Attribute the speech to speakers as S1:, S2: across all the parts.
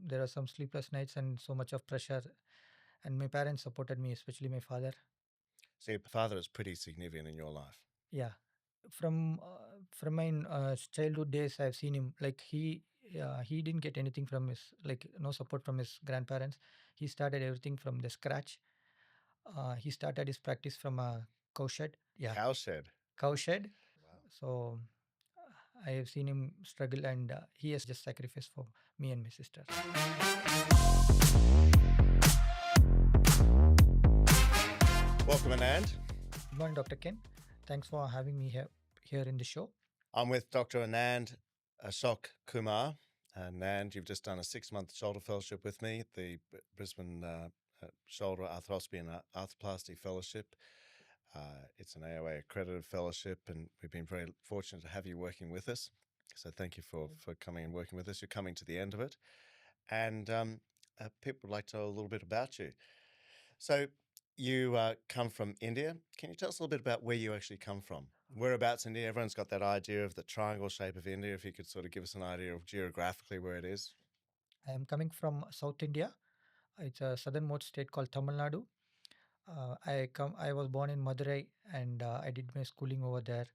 S1: there are some sleepless nights and so much of pressure. And my parents supported me, especially my father.
S2: So your father is pretty significant in your life.
S1: Yeah, from my childhood days, I've seen him like he didn't get anything from his like no support from his grandparents. He started everything from the scratch. He started his practice from a cow shed. Yeah,
S2: Cowshed.
S1: cow shed.
S2: Wow.
S1: So I have seen him struggle, and he has just sacrificed for me and my sister.
S2: Welcome, Anand.
S1: Good morning, Dr. Ken. Thanks for having me here in the show.
S2: I'm with Dr. Anand Ashok Kumar. Anand, you've just done a 6-month shoulder fellowship with me at the Brisbane Shoulder Arthroscopy and Arthroplasty Fellowship. It's an AOA accredited fellowship, and we've been very fortunate to have you working with us. So thank you for coming and working with us. You're coming to the end of it. And people would like to know a little bit about you. So you come from India. Can you tell us a little bit about where you actually come from? Whereabouts in India? Everyone's got that idea of the triangle shape of India. If you could sort of give us an idea of geographically where it is.
S1: I am coming from South India. It's a southernmost state called Tamil Nadu. I was born in Madurai, and I did my schooling over there,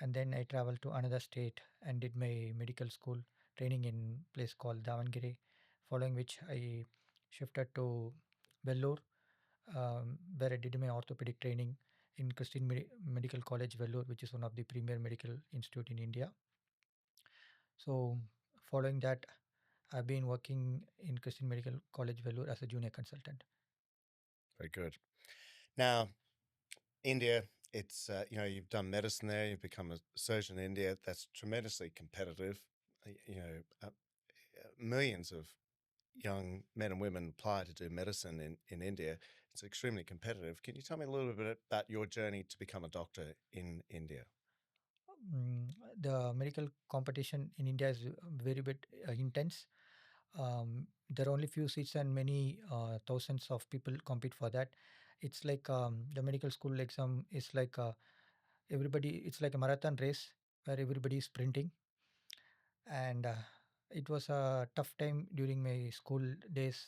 S1: and then I traveled to another state and did my medical school training in place called Davangere. Following which I shifted to Vellore, where I did my orthopedic training in Christian Medical College Vellore, which is one of the premier medical institute in India. So following that, I've been working in Christian Medical College Vellore as a junior consultant.
S2: Very good. Now, India, it's you've done medicine there. You've become a surgeon in India. That's tremendously competitive. Millions of young men and women apply to do medicine in India. It's extremely competitive. Can you tell me a little bit about your journey to become a doctor in India?
S1: Mm, the medical competition in India is very bit intense. There are only few seats and many thousands of people compete for that. It's like the medical school exam is like everybody. It's like a marathon race where everybody is sprinting, and it was a tough time during my school days,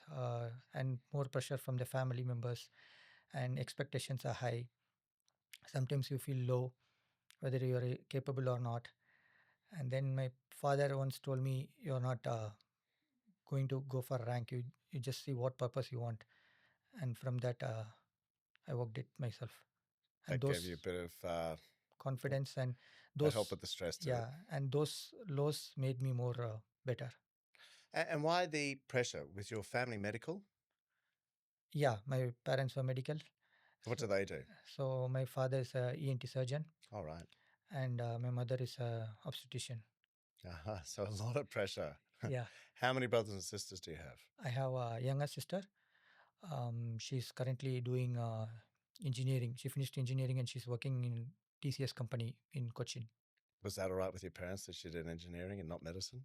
S1: and more pressure from the family members, and expectations are high. Sometimes you feel low whether you are capable or not. And then my father once told me, "You're not going to go for rank. You just see what purpose you want." And from that, I worked it myself. And
S2: That gave you
S1: those
S2: a bit of
S1: confidence and
S2: that helped
S1: those,
S2: with the stress, did it?
S1: yeah, and those lows made me more better.
S2: And why the pressure? Was your family medical?
S1: Yeah, my parents were medical.
S2: What
S1: So,
S2: do they do?
S1: so my father is a ENT surgeon,
S2: All right.
S1: and my mother is a obstetrician.
S2: So a lot of pressure.
S1: Yeah,
S2: How many brothers and sisters do you have?
S1: I have a younger sister. She's currently doing engineering. She finished engineering and she's working in TCS company in Cochin.
S2: Was that all right with your parents that she did engineering and not medicine?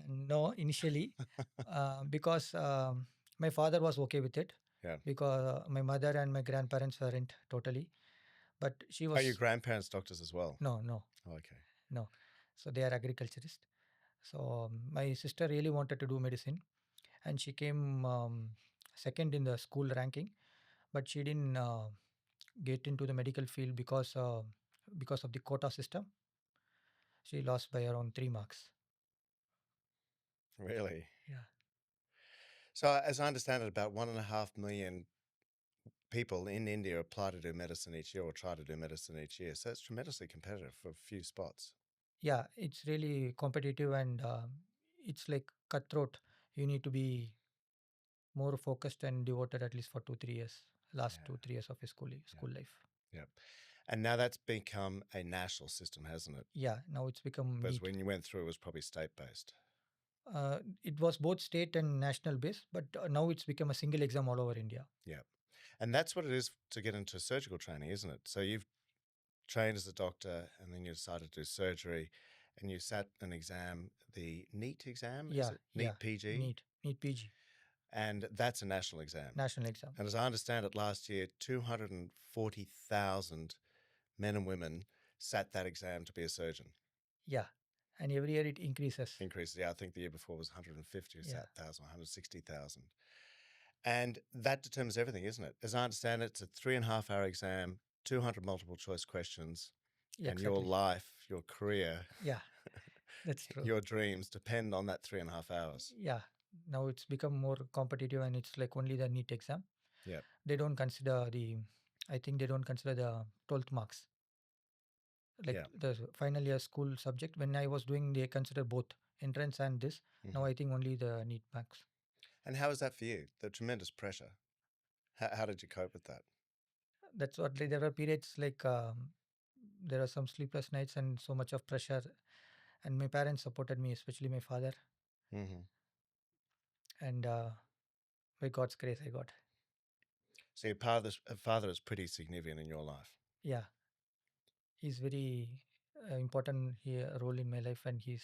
S1: No, initially, because my father was okay with it
S2: Yeah.
S1: because my mother and my grandparents weren't totally. But she
S2: Are your
S1: was
S2: grandparents doctors as well?
S1: no, no,
S2: Oh, okay.
S1: no. So they are agriculturists. So my sister really wanted to do medicine, and she came second in the school ranking, but she didn't get into the medical field because of the quota system. She lost by around 3 marks.
S2: Really?
S1: Yeah.
S2: So, as I understand it, about 1.5 million people in India apply to do medicine each year or try to do medicine each year. So, it's tremendously competitive for a few spots.
S1: Yeah, it's really competitive, and it's like cutthroat. You need to be more focused and devoted at least for 2 3 years, last
S2: Yeah.
S1: 2 3 years of your
S2: Yeah.
S1: school life.
S2: Yeah. And now that's become a national system, hasn't it?
S1: Yeah, now it's become
S2: Whereas
S1: neat.
S2: when you went through, it was probably state based.
S1: It was both state and national based, but now it's become a single exam all over India.
S2: Yeah. And that's what it is to get into surgical training, isn't it? So you've trained as a doctor and then you decided to do surgery and you sat an exam, the NEAT exam, is
S1: Yeah,
S2: it
S1: yeah,
S2: NEAT PG?
S1: neat PG,
S2: And that's a national exam.
S1: national exam.
S2: And as I understand it, last year, 240,000 men and women sat that exam to be a surgeon.
S1: Yeah, and every year it increases.
S2: Increases. Yeah, I think the year before was 150,000,
S1: Yeah,
S2: 160,000. And that determines everything, isn't it? As I understand it, it's a 3.5 hour exam, 200 multiple choice questions,
S1: yeah,
S2: and your
S1: exactly.
S2: life, your career,
S1: Yeah, that's true.
S2: your dreams depend on that 3.5 hours.
S1: Yeah, now it's become more competitive, and it's like only the NEET exam.
S2: Yeah.
S1: They don't consider the, I think they don't consider the 12th marks, like
S2: Yeah.
S1: the final year school subject. When I was doing, they consider both entrance and this. Now I think only the NEET marks.
S2: And how was that for you? The tremendous pressure. How did you cope with that?
S1: That's what there were periods like there are some sleepless nights and so much of pressure. And my parents supported me, especially my father.
S2: Mm-hmm.
S1: And by God's grace, I got.
S2: So your father is pretty significant in your life.
S1: Yeah, he's very important role in my life, and he's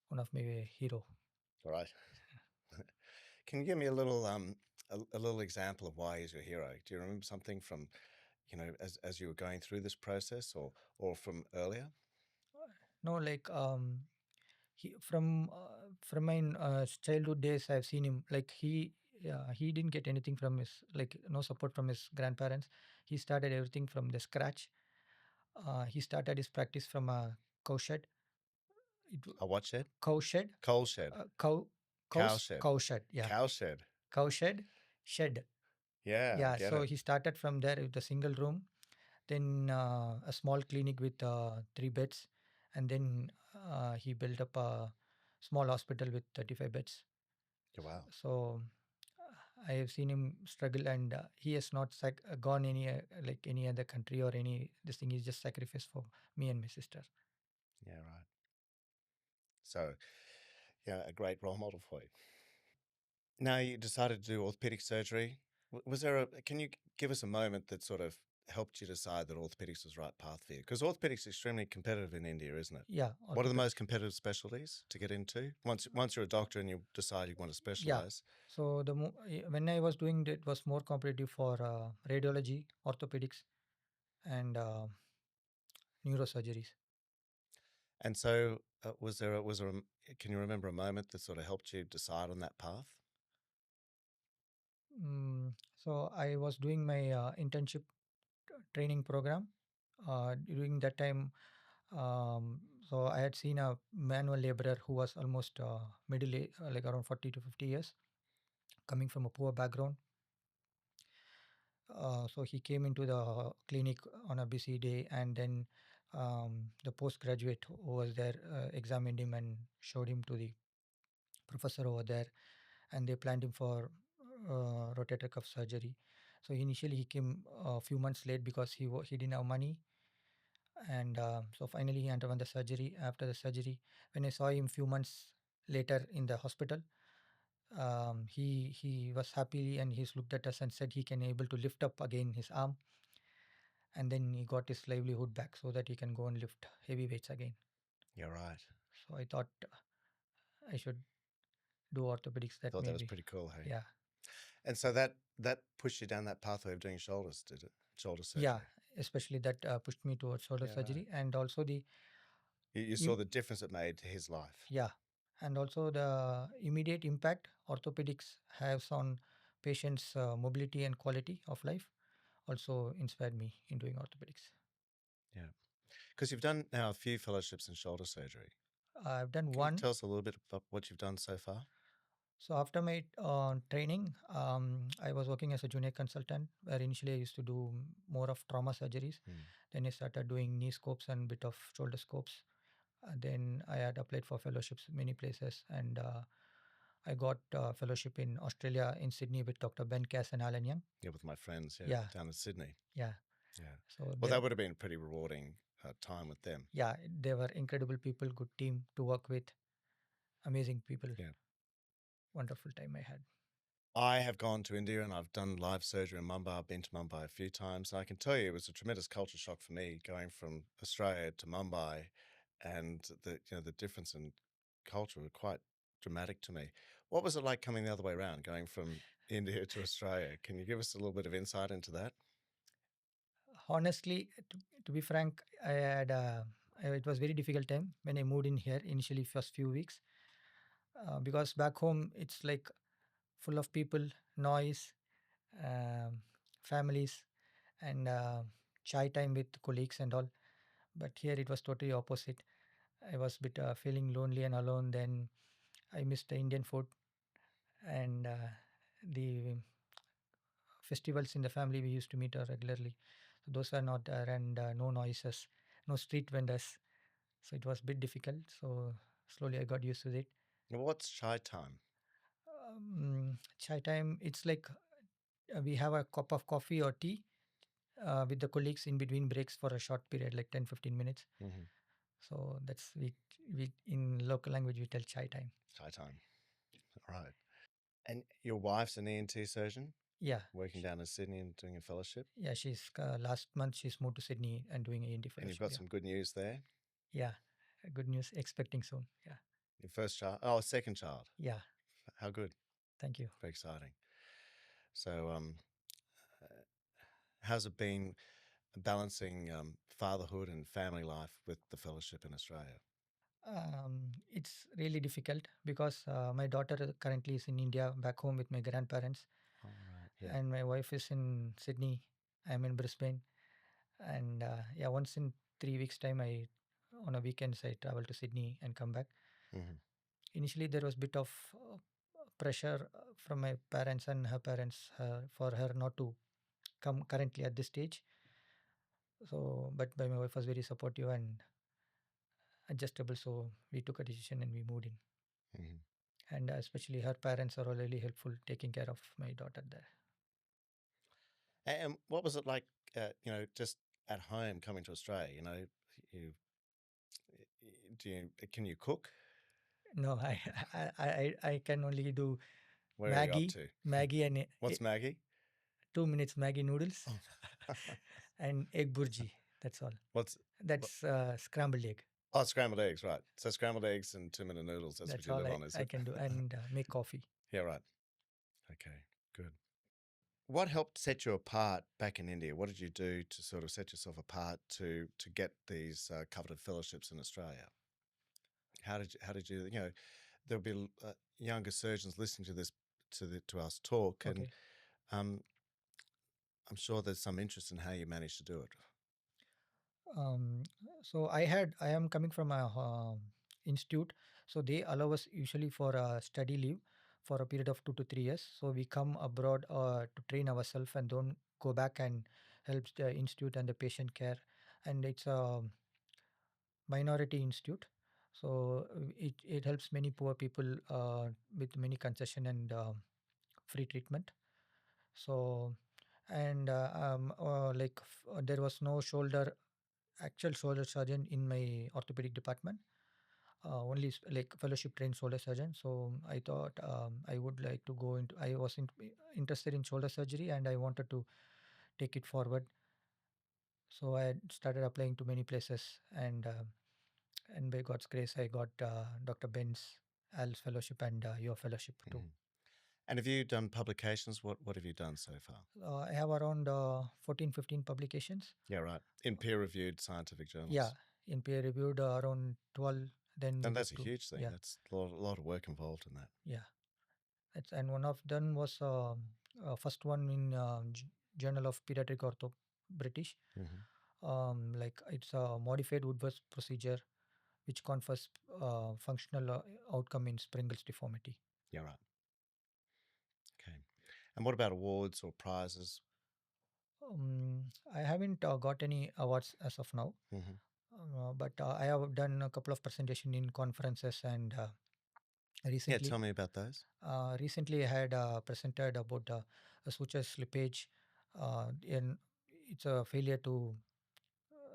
S1: one of my hero.
S2: All right. Can you give me a little a little example of why he's your hero? Do you remember something from, as you were going through this process, or from earlier?
S1: No, like from my childhood days, I've seen him. Like he didn't get anything from his, like no support from his grandparents. He started everything from the scratch. He started his practice from a cow shed.
S2: A what shed?
S1: Cow shed,
S2: Coal shed.
S1: cow,
S2: Cow
S1: cows,
S2: shed.
S1: cow shed. Yeah,
S2: Cow shed.
S1: cow shed, shed.
S2: Yeah, I
S1: Yeah,
S2: get
S1: so
S2: it.
S1: he started from there with a single room, then a small clinic with 3 beds, and then he built up a small hospital with 35 beds.
S2: Wow.
S1: So I have seen him struggle, and he has not gone any like any other country or any this thing. He's just sacrificed for me and my sister.
S2: Yeah, right. So, yeah, a great role model for you. Now you decided to do orthopedic surgery. Was there can you give us a moment that sort of helped you decide that orthopedics was the right path for you? Because orthopedics is extremely competitive in India, isn't it?
S1: Yeah,
S2: What are the
S1: orthopedic.
S2: most competitive specialties to get into? Once you're a doctor and you decide you want to
S1: Yeah.
S2: specialize.
S1: So when I was doing it was more competitive for radiology, orthopedics, and neurosurgeries.
S2: And so, can you remember a moment that sort of helped you decide on that path?
S1: So I was doing my internship training program. During that time, so I had seen a manual laborer who was almost middle age, like around 40 to 50 years, coming from a poor background. So he came into the clinic on a busy day, and then the postgraduate who was there examined him and showed him to the professor over there, and they planned him for rotator cuff surgery. So initially he came a few months late because he didn't have money, and so finally he underwent the surgery. After the surgery, when I saw him few months later in the hospital, he was happy, and he's looked at us and said he can able to lift up again his arm, and then he got his livelihood back so that he can go and lift heavy weights again.
S2: You're right.
S1: So I thought I should do orthopedics. That
S2: Thought that was
S1: maybe,
S2: pretty cool, hey?
S1: yeah,
S2: And so that pushed you down that pathway of doing shoulders, did it? Shoulder
S1: yeah.
S2: surgery.
S1: Especially that pushed me towards shoulder
S2: Yeah, right.
S1: surgery, and also the
S2: You saw
S1: im-
S2: the difference it made to his life.
S1: yeah, and also the immediate impact orthopedics has on patients' mobility and quality of life also inspired me in doing orthopedics.
S2: Yeah. Because you've done now a few fellowships in shoulder surgery.
S1: I've done
S2: Can you
S1: one.
S2: tell us a little bit about what you've done so far?
S1: So after my training, I was working as a junior consultant, where initially I used to do more of trauma surgeries.
S2: Mm.
S1: Then I started doing knee scopes and bit of shoulder scopes. Then I had applied for fellowships many places, and I got fellowship in Australia in Sydney with Dr. Ben Cass and Alan Young.
S2: Yeah, with my friends, yeah,
S1: Yeah,
S2: down in Sydney.
S1: yeah.
S2: Yeah.
S1: So
S2: Well, that would have been a pretty rewarding time with them.
S1: yeah, they were incredible people, good team to work with, amazing people.
S2: Yeah.
S1: Wonderful time I had.
S2: I have gone to India and I've done live surgery in Mumbai. I've been to Mumbai a few times. And I can tell you it was a tremendous culture shock for me going from Australia to Mumbai, and the difference in culture were quite dramatic to me. What was it like coming the other way around, going from India to Australia? Can you give us a little bit of insight into that?
S1: Honestly, to be frank, it was very difficult time when I moved in here initially first few weeks, because back home it's like full of people, noise, um, families, and chai time with colleagues and all. But here it was totally opposite. I was bit feeling lonely and alone. Then I missed the Indian food and the festivals in the family. We used to meet regularly. So those were not there, and no noises, no street vendors. So it was a bit difficult. So slowly I got used to it.
S2: What's chai time?
S1: Chai time, it's like we have a cup of coffee or tea with the colleagues in between breaks for a short period, like 10-15 minutes.
S2: Mm-hmm.
S1: So that's we in local language we tell chai time.
S2: Chai time. Right. And your wife's an ENT surgeon
S1: Yeah,
S2: working down in Sydney and doing a fellowship.
S1: yeah. She's last month she's moved to Sydney and doing A&D
S2: And you've
S1: fellowship.
S2: got
S1: Yeah,
S2: some good news there.
S1: yeah. Good news expecting soon. Yeah,
S2: Your first child. Oh, second child.
S1: yeah.
S2: How good.
S1: Thank you.
S2: Very exciting. So, how's it been balancing fatherhood and family life with the fellowship in Australia?
S1: It's really difficult because my daughter currently is in India, back home with my grandparents,
S2: All right. Yeah.
S1: and my wife is in Sydney. I'm in Brisbane, and yeah, once in 3 weeks time, I on a weekends I travel to Sydney and come back.
S2: Mm-hmm.
S1: Initially, there was bit of pressure from my parents and her parents for her not to come currently at this stage. So, but my wife was very supportive and adjustable. So we took a decision and we moved in.
S2: Mm-hmm.
S1: And especially her parents are all really helpful taking care of my daughter there.
S2: And what was it like? Just at home coming to Australia. You do you can you cook?
S1: No, I can only do
S2: Where are you up to?
S1: Maggie and
S2: What's Maggie?
S1: 2 minutes Maggie noodles
S2: Oh.
S1: and egg burji. That's all.
S2: What's
S1: That's scrambled egg.
S2: Oh, scrambled eggs, right. So scrambled eggs and 2-minute noodles. That's what
S1: That's
S2: you
S1: all
S2: live on, is
S1: I
S2: it?
S1: can do, and make coffee.
S2: Yeah, right. Okay, good. What helped set you apart back in India? What did you do to sort of set yourself apart to get these coveted fellowships in Australia? How did you there'll be younger surgeons listening to this to us talk, and
S1: Okay.
S2: um, I'm sure there's some interest in how you managed to do it.
S1: Um, so I am coming from a institute, so they allow us usually for a study leave for a period of 2 to 3 years. So we come abroad to train ourselves and don't go back and help the institute and the patient care. And it's a minority institute, so it helps many poor people with many concession and free treatment. So and there was no actual shoulder surgeon in my orthopedic department, only like fellowship trained shoulder surgeon. So I thought I would like to go into, I was interested in shoulder surgery and I wanted to take it forward. So I started applying to many places, and by God's grace I got Dr. Ben's Al's fellowship and your fellowship too.
S2: Mhm. And have you done publications? What have you done so far?
S1: I have around 14-15 publications.
S2: Yeah, right. In peer-reviewed scientific journals.
S1: Yeah, in peer reviewed around 12. Then
S2: And
S1: moved
S2: that's a
S1: to,
S2: huge thing.
S1: yeah,
S2: That's a lot of work involved in that.
S1: yeah. And one of them was first one in Journal of Pediatric Ortho British.
S2: Mm-hmm.
S1: Like it's a modified Woodward's procedure which confers functional outcome in Springle's deformity.
S2: Yeah, right. Okay. And what about awards or prizes?
S1: I haven't got any awards as of now,
S2: Mm-hmm.
S1: but I have done a couple of presentation in conferences and
S2: Yeah,
S1: recently.
S2: tell me about those.
S1: Recently, I had presented about a suture slippage. It's a failure to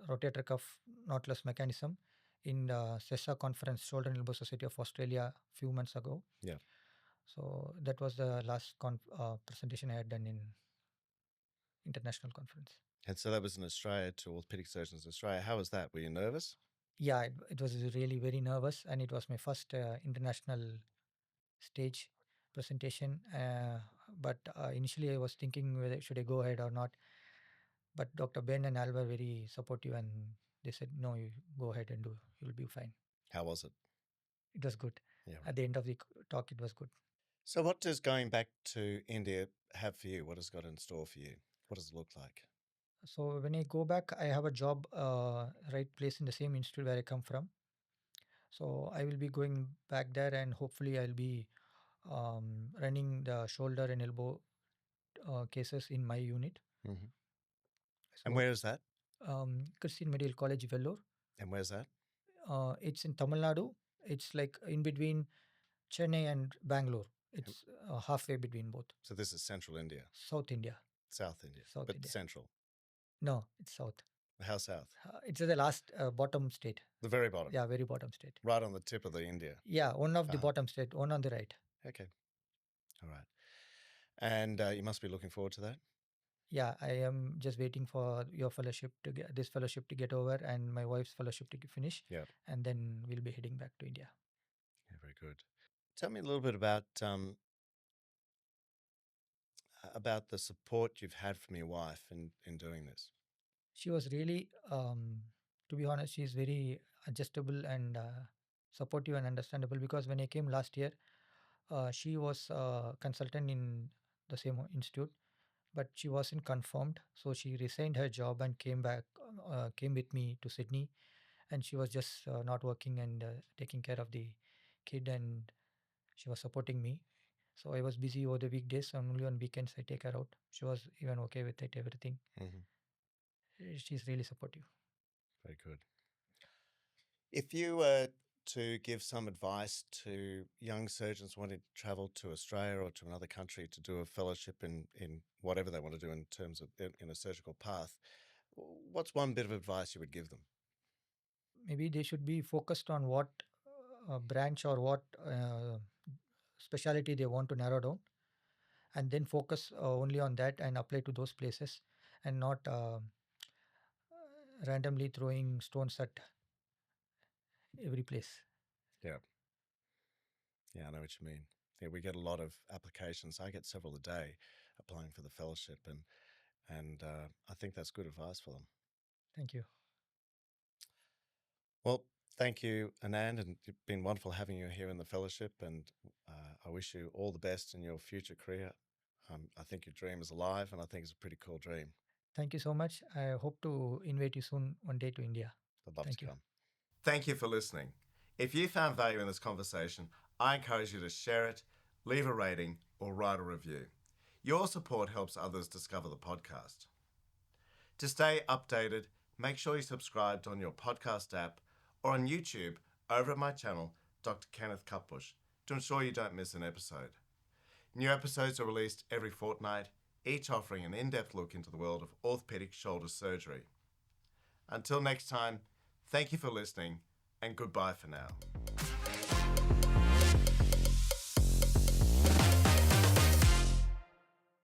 S1: rotator cuff knotless mechanism in the SESA conference, Shoulder and Elbow Society of Australia, few months ago.
S2: Yeah.
S1: So that was the last presentation I had done in international conference.
S2: And so that was in Australia to orthopedic surgeons in Australia. How was that? Were you nervous?
S1: Yeah, it was really very nervous, and it was my first international stage presentation. But initially, I was thinking whether should I go ahead or not. But Dr. Ben and Al were very supportive, and they said, no, you go ahead and do. You'll be fine.
S2: How was it?
S1: It was good.
S2: Yeah.
S1: At the end of the talk, it was good.
S2: So, what does going back to India have for you? What has got in store for you? What does it look like?
S1: So when I go back, I have a job right place in the same institute where I come from. So I will be going back there, and hopefully I'll be running the shoulder and elbow cases in my unit.
S2: Mm-hmm. And
S1: So
S2: where is that?
S1: Christian Medical College, Vellore.
S2: And where's that?
S1: It's in Tamil Nadu. It's like in between Chennai and Bangalore. It's halfway between both.
S2: So this is central India,
S1: South India.
S2: South India,
S1: South
S2: but
S1: India.
S2: central.
S1: No, it's south.
S2: How south?
S1: It's the last bottom state.
S2: The very bottom.
S1: Yeah, very bottom state.
S2: Right on the tip of the India.
S1: Yeah, one of the bottom state, one on the right.
S2: Okay. All right. And you must be looking forward to that.
S1: Yeah, I am just waiting for your fellowship to get this fellowship to get over, and my wife's fellowship to finish.
S2: Yeah.
S1: And then we'll be heading back to India.
S2: Yeah, very good. Tell me a little bit about the support you've had from your wife in doing this.
S1: She was really, to be honest, she's very adjustable and supportive and understandable, because when I came last year, she was a consultant in the same institute, but she wasn't confirmed. So she resigned her job and came back, came with me to Sydney, and she was just not working and taking care of the kid, and she was supporting me. So I was busy over the weekdays, and only on weekends I take her out. She was even okay with it, everything. She's really supportive.
S2: Very good. If you were to give some advice to young surgeons wanting to travel to Australia or to another country to do a fellowship in whatever they want to do in terms of in a surgical path, what's one bit of advice you would give them?
S1: Maybe they should be focused on what branch or what specialty they want to narrow down, and then focus only on that and apply to those places, and not randomly throwing stones at every place.
S2: Yeah. Yeah, I know what you mean. Yeah, we get a lot of applications. I get several a day applying for the fellowship, and I think that's good advice for them.
S1: Thank you.
S2: Well, thank you, Anand, and it's been wonderful having you here in the fellowship, and I wish you all the best in your future career. I think your dream is alive, and I think it's a pretty cool dream.
S1: Thank you so much. I hope to invite you soon one day to India.
S2: I'd love
S1: Thank
S2: to
S1: you.
S2: come. Thank you for listening. If you found value in this conversation, I encourage you to share it, leave a rating, or write a review. Your support helps others discover the podcast. To stay updated, make sure you subscribed on your podcast app or on YouTube over at my channel, Dr. Kenneth Cutbush, to ensure you don't miss an episode. New episodes are released every fortnight, each offering an in-depth look into the world of orthopaedic shoulder surgery. Until next time, thank you for listening, and goodbye for now.